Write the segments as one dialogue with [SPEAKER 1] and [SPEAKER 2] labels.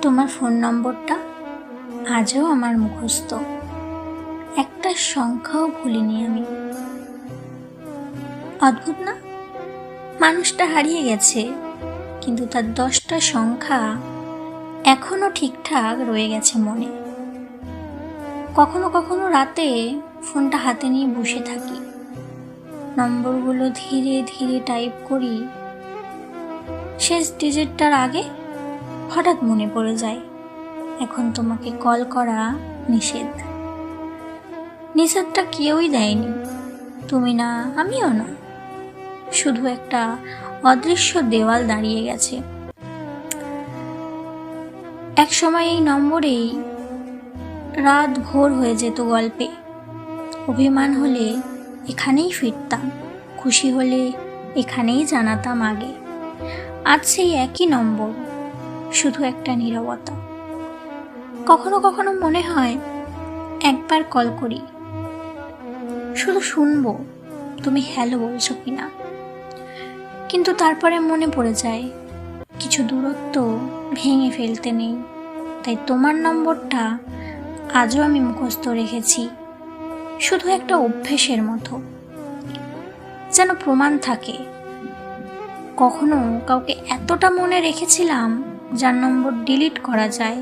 [SPEAKER 1] তোমার ফোন নম্বরটা আজও আমার মুখস্থ, একটা সংখ্যাও ভুলিনি আমি। অদ্ভুত না, মানুষটা হারিয়ে গেছে কিন্তু তার 10টা সংখ্যা এখনো ঠিকঠাক রয়ে গেছে মনে। কখনো কখনো রাতে ফোনটা হাতে নিয়ে বসে থাকি, নম্বরগুলো ধীরে ধীরে টাইপ করি। শেষ ডিজিটটার আগে হঠাৎ মনে পড়ে যায় এখন তোমাকে কল করা নিষেধ। নিষেধটা কেউই দেয়নি, তুমি না আমিও না, শুধু একটা অদৃশ্য দেওয়াল দাঁড়িয়ে গেছে। এক সময় এই নম্বরেই রাত ভোর হয়ে যেত গল্পে। অভিমান হলে এখানেই ফিরতাম, খুশি হলে এখানেই জানাতাম আগে। আজ সেই একই নম্বর, শুধু একটা নীরবতা। কখনো কখনো মনে হয় একবার কল করি, শুধু শুনবো তুমি হ্যালো বলছো কিনা। কিন্তু তারপরে মনে পড়ে যায় কিছু দূরত্ব ভেঙে ফেলতে নেই, তাই তোমার নম্বরটা আজও আমি মুখস্থ রেখেছি, শুধু একটা অভ্যেসের মতো, যেন প্রমাণ থাকে কখনো কাউকে এতটা মনে রেখেছিলাম যার নম্বর ডিলিট করা যায়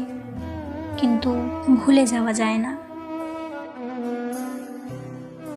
[SPEAKER 1] কিন্তু ভুলে যাওয়া যায় না।